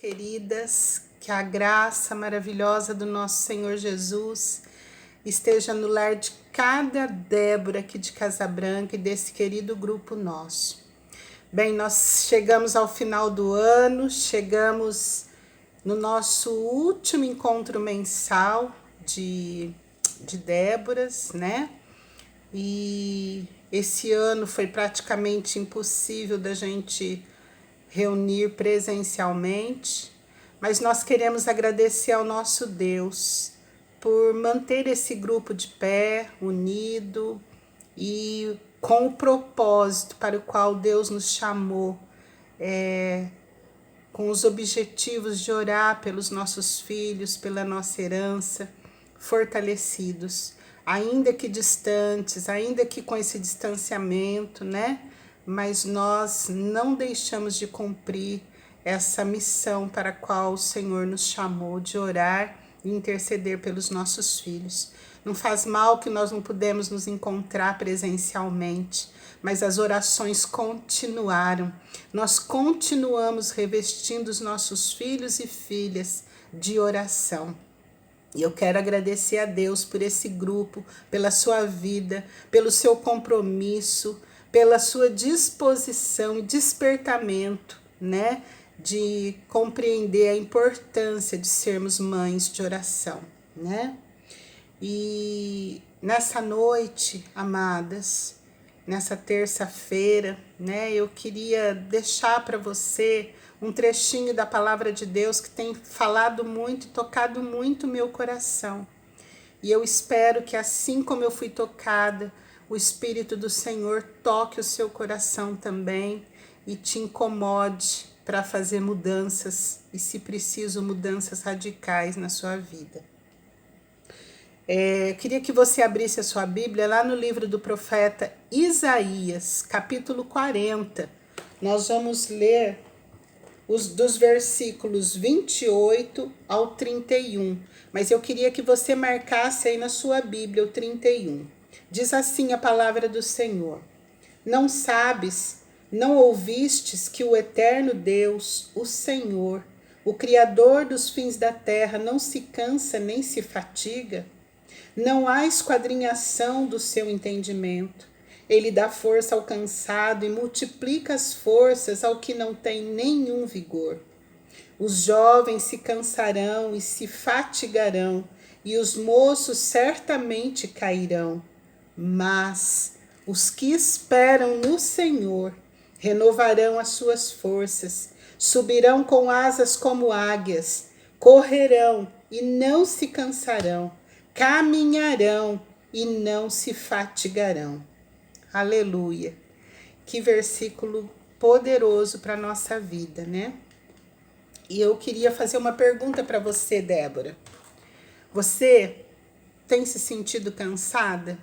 Queridas, que a graça maravilhosa do nosso Senhor Jesus esteja no lar de cada Débora aqui de Casa Branca e desse querido grupo nosso. Bem, nós chegamos ao final do ano, chegamos no nosso último encontro mensal de Déboras, né? E esse ano foi praticamente impossível da gente reunir presencialmente, mas nós queremos agradecer ao nosso Deus por manter esse grupo de pé, unido e com o propósito para o qual Deus nos chamou, com os objetivos de orar pelos nossos filhos, pela nossa herança, fortalecidos, ainda que distantes, ainda que com esse distanciamento, né? Mas nós não deixamos de cumprir essa missão para a qual o Senhor nos chamou de orar e interceder pelos nossos filhos. Não faz mal que nós não pudemos nos encontrar presencialmente, mas as orações continuaram. Nós continuamos revestindo os nossos filhos e filhas de oração. E eu quero agradecer a Deus por esse grupo, pela sua vida, pelo seu compromisso, pela sua disposição e despertamento, né, de compreender a importância de sermos mães de oração, né? E nessa noite, amadas, nessa terça-feira, né, eu queria deixar para você um trechinho da palavra de Deus que tem falado muito, tocado muito o meu coração. E eu espero que assim como eu fui tocada, o Espírito do Senhor toque o seu coração também e te incomode para fazer mudanças, e se preciso, mudanças radicais na sua vida. Eu queria que você abrisse a sua Bíblia lá no livro do profeta Isaías, capítulo 40. Nós vamos ler dos versículos 28 ao 31. Mas eu queria que você marcasse aí na sua Bíblia o 31. Diz assim a palavra do Senhor: Não sabes, não ouvistes que o eterno Deus, o Senhor, o Criador dos fins da terra, não se cansa nem se fatiga? Não há esquadrinhação do seu entendimento. Ele dá força ao cansado e multiplica as forças ao que não tem nenhum vigor. Os jovens se cansarão e se fatigarão, e os moços certamente cairão. Mas os que esperam no Senhor renovarão as suas forças, subirão com asas como águias, correrão e não se cansarão, caminharão e não se fatigarão. Aleluia! Que versículo poderoso para a nossa vida, né? E eu queria fazer uma pergunta para você, Débora. Você tem se sentido cansada?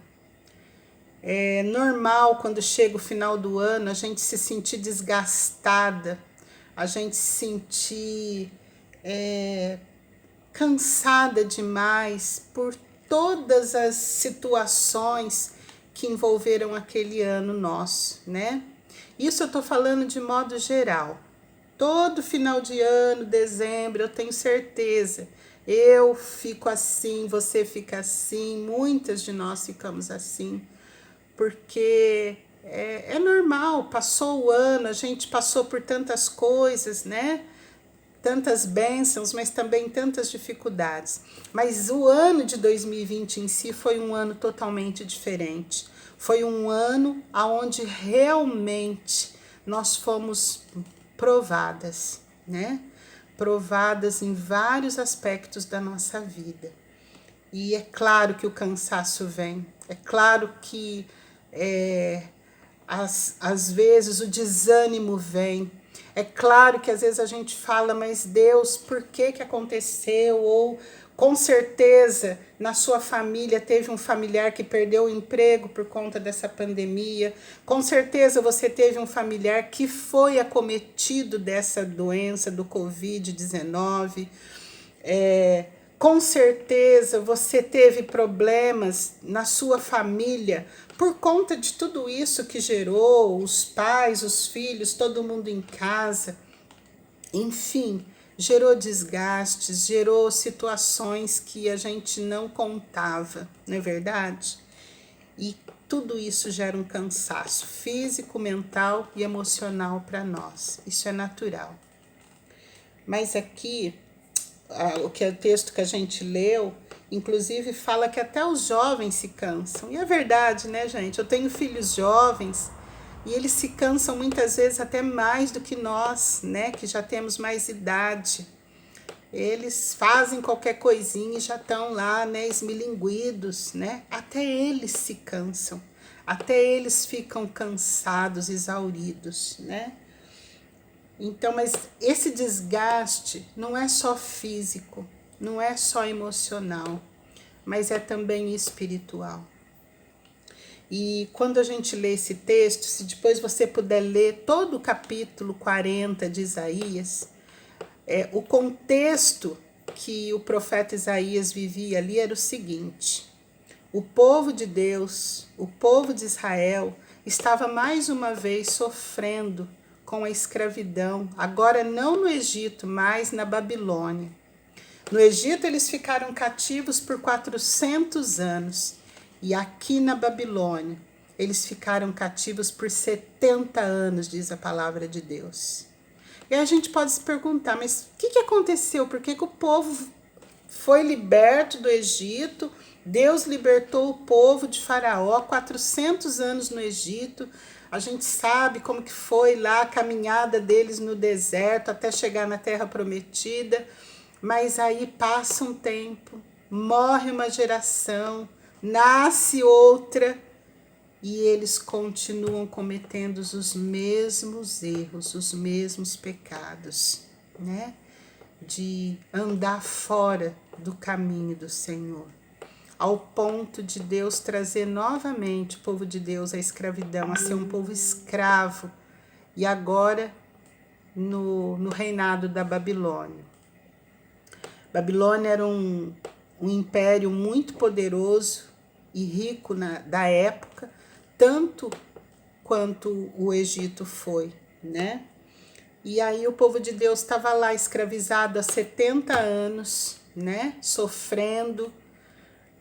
É normal quando chega o final do ano a gente se sentir desgastada, a gente se sentir cansada demais por todas as situações que envolveram aquele ano nosso, né? Isso eu tô falando de modo geral. Todo final de ano, dezembro, eu tenho certeza, eu fico assim, você fica assim, muitas de nós ficamos assim, porque é normal, passou o ano, a gente passou por tantas coisas, né? Tantas bênçãos, mas também tantas dificuldades. Mas o ano de 2020 em si foi um ano totalmente diferente. Foi um ano onde realmente nós fomos provadas, né? Provadas em vários aspectos da nossa vida. E é claro que o cansaço vem, é claro que às vezes o desânimo vem, é claro que às vezes a gente fala, mas Deus, por que aconteceu? Ou com certeza na sua família teve um familiar que perdeu o emprego por conta dessa pandemia, com certeza você teve um familiar que foi acometido dessa doença do Covid-19, com certeza você teve problemas na sua família por conta de tudo isso que gerou, os pais, os filhos, todo mundo em casa. Enfim, gerou desgastes, gerou situações que a gente não contava, não é verdade? E tudo isso gera um cansaço físico, mental e emocional para nós. Isso é natural. Mas aqui, o texto que a gente leu, inclusive fala que até os jovens se cansam. E é verdade, né, gente? Eu tenho filhos jovens e eles se cansam muitas vezes até mais do que nós, né, que já temos mais idade. Eles fazem qualquer coisinha e já estão lá, né, esmilinguidos, né? Até eles se cansam. Até eles ficam cansados, exauridos, né? Então, mas esse desgaste não é só físico, não é só emocional, mas é também espiritual. E quando a gente lê esse texto, se depois você puder ler todo o capítulo 40 de Isaías, o contexto que o profeta Isaías vivia ali era o seguinte: o povo de Deus, o povo de Israel, estava mais uma vez sofrendo com a escravidão, agora não no Egito, mas na Babilônia. No Egito eles ficaram cativos por 400 anos e aqui na Babilônia eles ficaram cativos por 70 anos, diz a palavra de Deus. E a gente pode se perguntar, mas o que aconteceu? Por que o povo foi liberto do Egito? Deus libertou o povo de Faraó, 400 anos no Egito. A gente sabe como que foi lá a caminhada deles no deserto até chegar na Terra Prometida. Mas aí passa um tempo, morre uma geração, nasce outra e eles continuam cometendo os mesmos erros, os mesmos pecados, né? De andar fora do caminho do Senhor, ao ponto de Deus trazer novamente o povo de Deus à escravidão, a ser um povo escravo, e agora no reinado da Babilônia. Babilônia era um império muito poderoso e rico da época, tanto quanto o Egito foi, né? E aí o povo de Deus estava lá escravizado há 70 anos, né? Sofrendo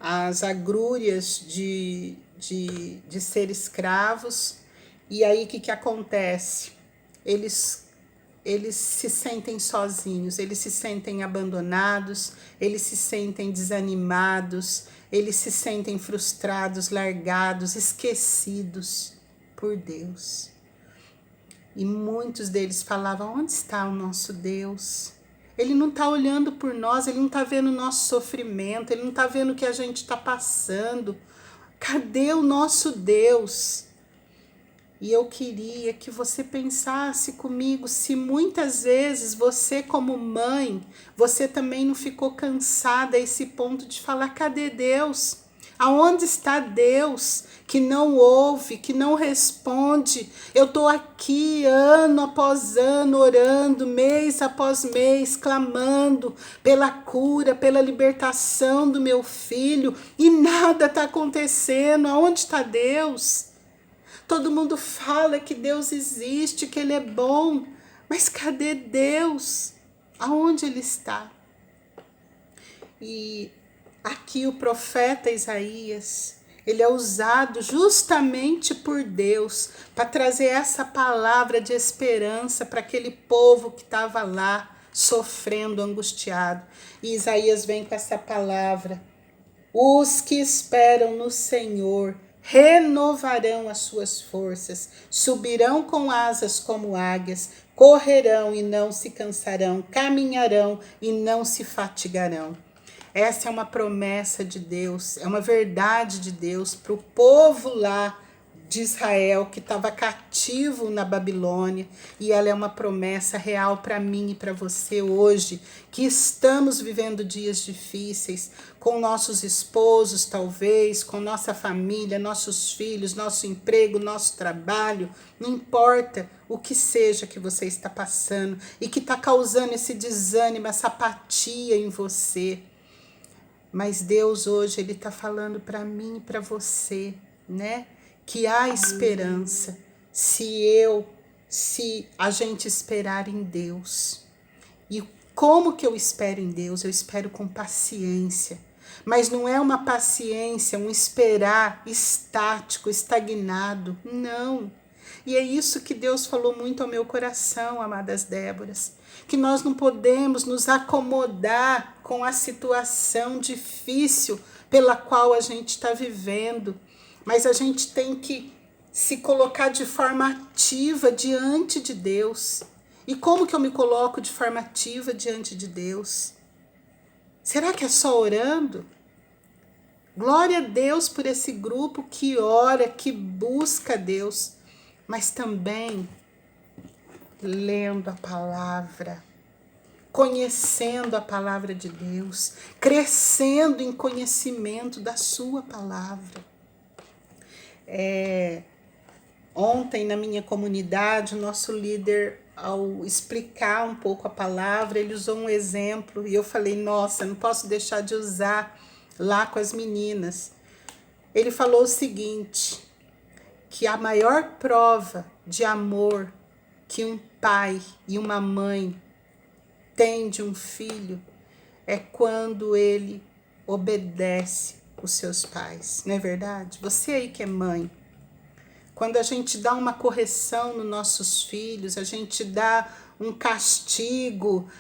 as agrúrias de ser escravos. E aí o que acontece? Eles se sentem sozinhos, eles se sentem abandonados, eles se sentem desanimados, eles se sentem frustrados, largados, esquecidos por Deus. E muitos deles falavam: onde está o nosso Deus? Ele não está olhando por nós, ele não está vendo o nosso sofrimento, ele não está vendo o que a gente está passando. Cadê o nosso Deus? E eu queria que você pensasse comigo se muitas vezes você, como mãe, você também não ficou cansada a esse ponto de falar: cadê Deus? Aonde está Deus que não ouve, que não responde? Eu estou aqui ano após ano orando, mês após mês, clamando pela cura, pela libertação do meu filho e nada está acontecendo. Aonde está Deus? Todo mundo fala que Deus existe, que Ele é bom, mas cadê Deus? Aonde Ele está? E aqui o profeta Isaías, ele é usado justamente por Deus para trazer essa palavra de esperança para aquele povo que estava lá sofrendo, angustiado. E Isaías vem com essa palavra: os que esperam no Senhor renovarão as suas forças, subirão com asas como águias, correrão e não se cansarão, caminharão e não se fatigarão. Essa é uma promessa de Deus, é uma verdade de Deus para o povo lá de Israel que estava cativo na Babilônia, e ela é uma promessa real para mim e para você hoje, que estamos vivendo dias difíceis, com nossos esposos talvez, com nossa família, nossos filhos, nosso emprego, nosso trabalho, não importa o que seja que você está passando e que está causando esse desânimo, essa apatia em você. Mas Deus hoje, Ele está falando para mim e para você, né? Que há esperança se a gente esperar em Deus. E Como que eu espero em Deus? Eu espero com paciência. Mas não é uma paciência, um esperar estático, estagnado. Não. E é isso que Deus falou muito ao meu coração, amadas Déboras. Que nós não podemos nos acomodar com a situação difícil pela qual a gente está vivendo. Mas a gente tem que se colocar de forma ativa diante de Deus. E como que eu me coloco de forma ativa diante de Deus? Será que é só orando? Glória a Deus por esse grupo que ora, que busca Deus, mas também lendo a palavra, conhecendo a palavra de Deus, crescendo em conhecimento da sua palavra. Ontem na minha comunidade, o nosso líder, ao explicar um pouco a palavra, ele usou um exemplo e eu falei, nossa, não posso deixar de usar lá com as meninas. Ele falou o seguinte, que a maior prova de amor que um pai e uma mãe têm de um filho é quando ele obedece os seus pais, não é verdade? Você aí que é mãe, quando a gente dá uma correção nos nossos filhos, a gente dá um castigo,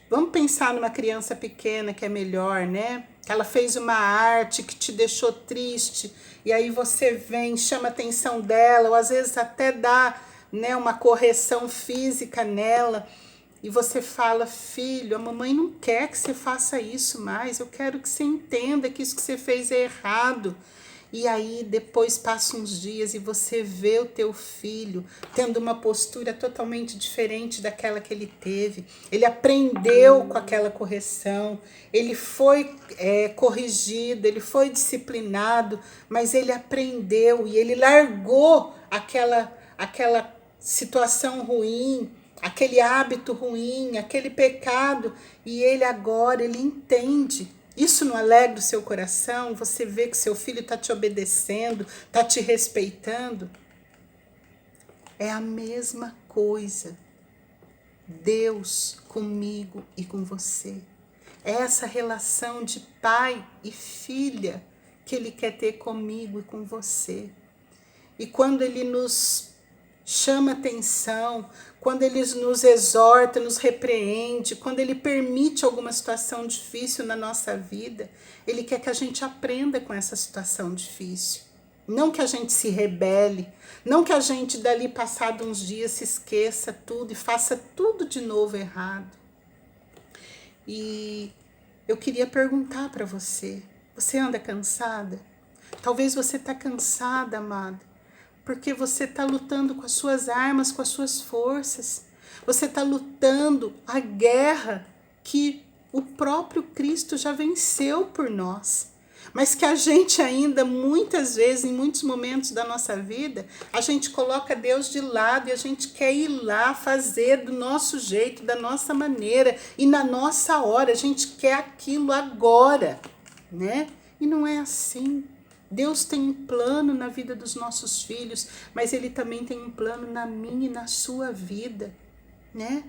vamos pensar numa criança pequena que é melhor, né? Ela fez uma arte que te deixou triste, e aí você vem, chama a atenção dela, ou às vezes até dá, né, uma correção física nela, e você fala, filho, a mamãe não quer que você faça isso mais, eu quero que você entenda que isso que você fez é errado. E aí depois passa uns dias e você vê o teu filho tendo uma postura totalmente diferente daquela que ele teve. Ele aprendeu com aquela correção, ele foi corrigido, ele foi disciplinado, mas ele aprendeu e ele largou aquela situação ruim, aquele hábito ruim, aquele pecado, e ele agora, ele entende. Isso não alegra o seu coração? Você vê que seu filho está te obedecendo, está te respeitando? É a mesma coisa. Deus comigo e com você. É essa relação de pai e filha que Ele quer ter comigo e com você. E quando Ele nos chama atenção, quando Ele nos exorta, nos repreende, quando Ele permite alguma situação difícil na nossa vida, Ele quer que a gente aprenda com essa situação difícil. Não que a gente se rebele, não que a gente dali passado uns dias se esqueça tudo e faça tudo de novo errado. E eu queria perguntar para você, você anda cansada? Talvez você está cansada, amada, porque você está lutando com as suas armas, com as suas forças. Você está lutando a guerra que o próprio Cristo já venceu por nós. Mas que a gente ainda, muitas vezes, em muitos momentos da nossa vida, a gente coloca Deus de lado e a gente quer ir lá fazer do nosso jeito, da nossa maneira e na nossa hora. A gente quer aquilo agora, né? E não é assim. Deus tem um plano na vida dos nossos filhos, mas Ele também tem um plano na minha e na sua vida, né?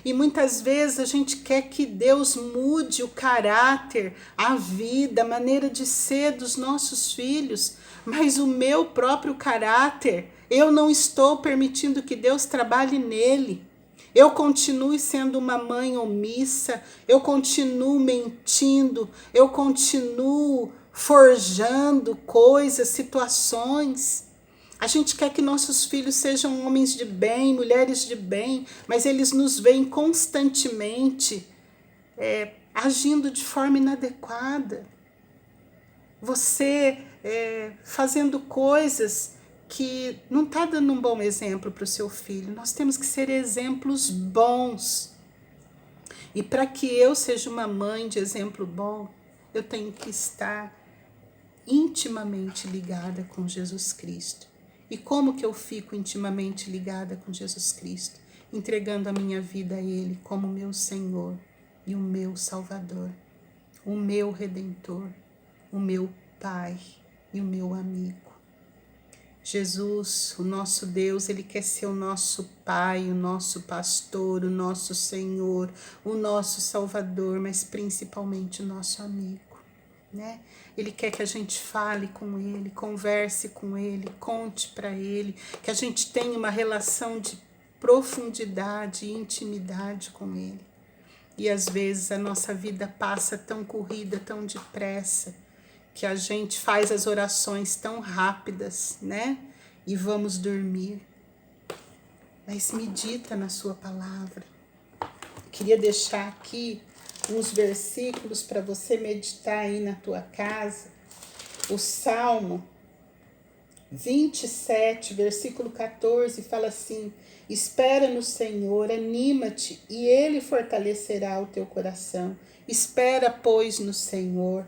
E muitas vezes a gente quer que Deus mude o caráter, a vida, a maneira de ser dos nossos filhos, mas o meu próprio caráter, eu não estou permitindo que Deus trabalhe nele. Eu continuo sendo uma mãe omissa, eu continuo mentindo, eu continuo forjando coisas, situações. A gente quer que nossos filhos sejam homens de bem, mulheres de bem, mas eles nos veem constantemente agindo de forma inadequada. Você fazendo coisas que não está dando um bom exemplo para o seu filho. Nós temos que ser exemplos bons. E para que eu seja uma mãe de exemplo bom, eu tenho que estar intimamente ligada com Jesus Cristo. E como que eu fico intimamente ligada com Jesus Cristo? Entregando a minha vida a Ele como meu Senhor e o meu Salvador, o meu Redentor, o meu Pai e o meu amigo. Jesus, o nosso Deus, Ele quer ser o nosso Pai, o nosso pastor, o nosso Senhor, o nosso Salvador, mas principalmente o nosso amigo, né? Ele quer que a gente fale com Ele, converse com Ele, conte para Ele, que a gente tenha uma relação de profundidade e intimidade com Ele. E às vezes a nossa vida passa tão corrida, tão depressa, que a gente faz as orações tão rápidas, né? E vamos dormir. Mas medita na sua palavra. Queria deixar aqui uns versículos para você meditar aí na tua casa. O Salmo 27, versículo 14, fala assim: espera no Senhor, anima-te, e Ele fortalecerá o teu coração. Espera, pois, no Senhor.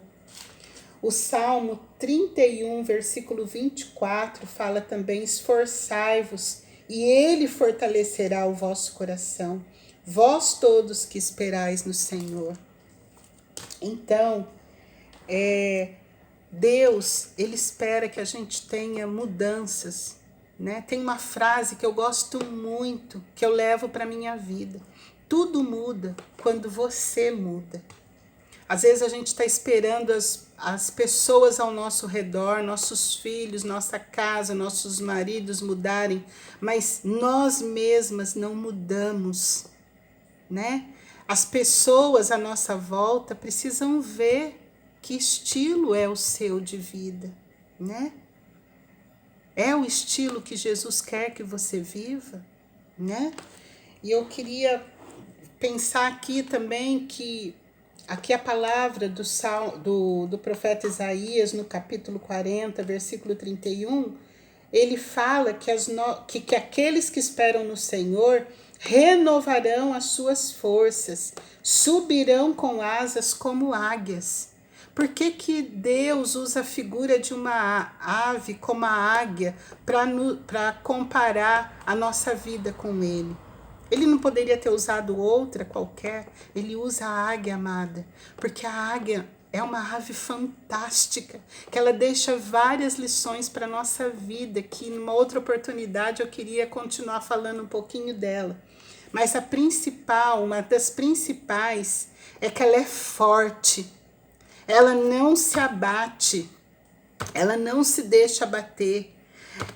O Salmo 31, versículo 24, fala também: esforçai-vos, e Ele fortalecerá o vosso coração, vós todos que esperais no Senhor. Então, Deus, Ele espera que a gente tenha mudanças, né? Tem uma frase que eu gosto muito, que eu levo para a minha vida: tudo muda quando você muda. Às vezes a gente está esperando as pessoas ao nosso redor, nossos filhos, nossa casa, nossos maridos mudarem, mas nós mesmas não mudamos, né? As pessoas à nossa volta precisam ver que estilo é o seu de vida, né? É o estilo que Jesus quer que você viva, né? E eu queria pensar aqui também que aqui a palavra do profeta Isaías, no capítulo 40, versículo 31, ele fala que aqueles que esperam no Senhor renovarão as suas forças, subirão com asas como águias. Por que Deus usa a figura de uma ave como a águia para comparar a nossa vida com Ele? Ele não poderia ter usado outra qualquer. Ele usa a águia, amada, porque a águia é uma ave fantástica, que ela deixa várias lições para a nossa vida, que numa outra oportunidade eu queria continuar falando um pouquinho dela. Mas a principal, uma das principais, é que ela é forte. Ela não se abate, ela não se deixa abater.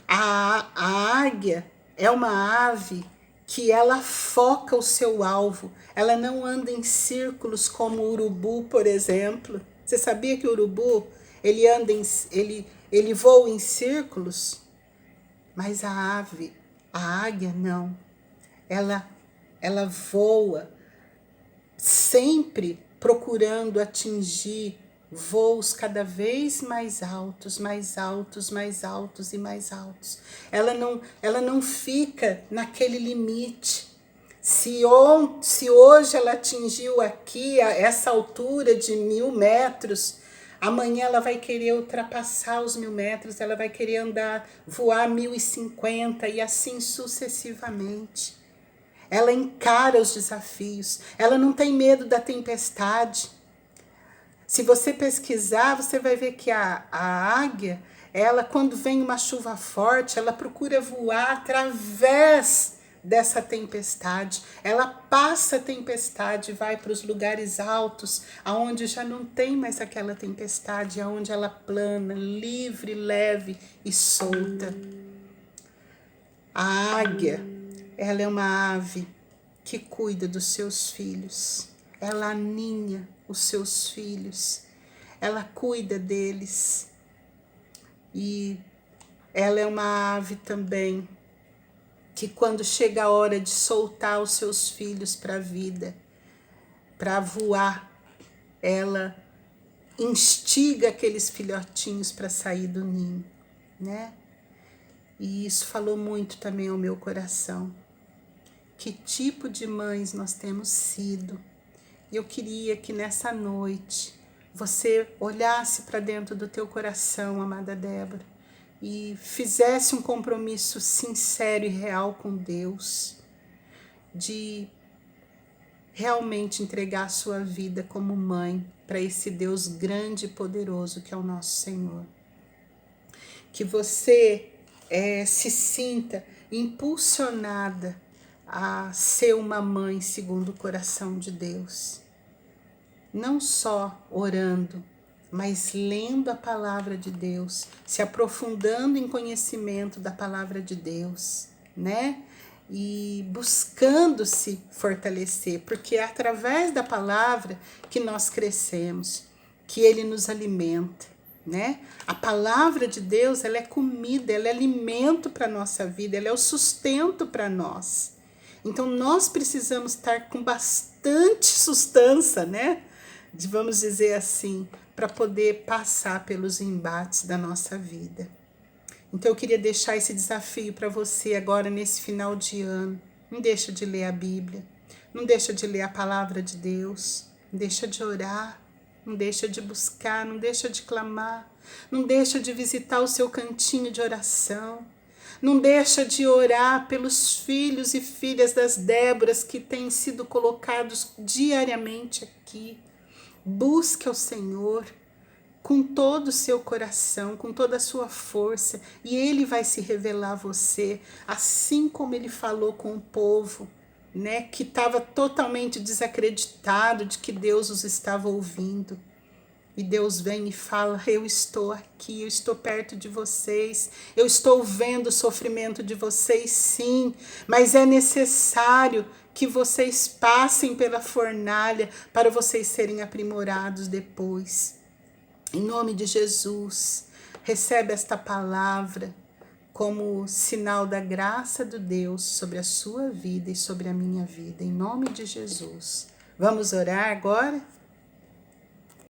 A águia é uma ave que ela foca o seu alvo. Ela não anda em círculos como o urubu, por exemplo. Você sabia que o urubu, ele voa em círculos? Mas a águia não. Ela voa sempre procurando atingir voos cada vez mais altos, mais altos, mais altos e mais altos. Ela não fica naquele limite. Se hoje ela atingiu aqui essa altura de 1.000 metros, amanhã ela vai querer ultrapassar os 1.000 metros, ela vai querer voar 1.050 e assim sucessivamente. Ela encara os desafios, ela não tem medo da tempestade. Se você pesquisar, você vai ver que a águia, ela, quando vem uma chuva forte, ela procura voar através dessa tempestade. Ela passa a tempestade e vai para os lugares altos, aonde já não tem mais aquela tempestade, aonde ela plana, livre, leve e solta. A águia, ela é uma ave que cuida dos seus filhos. Ela aninha os seus filhos, ela cuida deles. E ela é uma ave também que, quando chega a hora de soltar os seus filhos para a vida, para voar, ela instiga aqueles filhotinhos para sair do ninho, né? E isso falou muito também ao meu coração. Que tipo de mães nós temos sido? E eu queria que nessa noite você olhasse para dentro do teu coração, amada Débora, e fizesse um compromisso sincero e real com Deus, de realmente entregar a sua vida como mãe para esse Deus grande e poderoso que é o nosso Senhor. Que você se sinta impulsionada a ser uma mãe segundo o coração de Deus. Não só orando, mas lendo a palavra de Deus, se aprofundando em conhecimento da palavra de Deus, né? E buscando se fortalecer, porque é através da palavra que nós crescemos, que Ele nos alimenta, né? A palavra de Deus, ela é comida, ela é alimento para a nossa vida, ela é o sustento para nós. Então, nós precisamos estar com bastante sustância, né? Vamos dizer assim, para poder passar pelos embates da nossa vida. Então, eu queria deixar esse desafio para você agora, nesse final de ano. Não deixa de ler a Bíblia, não deixa de ler a palavra de Deus, não deixa de orar, não deixa de buscar, não deixa de clamar, não deixa de visitar o seu cantinho de oração, não deixa de orar pelos filhos e filhas das Déboras que têm sido colocados diariamente aqui. Busque ao Senhor com todo o seu coração, com toda a sua força, e Ele vai se revelar a você, assim como Ele falou com o povo, né, que estava totalmente desacreditado de que Deus os estava ouvindo. E Deus vem e fala: eu estou aqui, eu estou perto de vocês, eu estou vendo o sofrimento de vocês, sim, mas é necessário que vocês passem pela fornalha para vocês serem aprimorados depois. Em nome de Jesus, recebe esta palavra como sinal da graça de Deus sobre a sua vida e sobre a minha vida, em nome de Jesus. Vamos orar agora?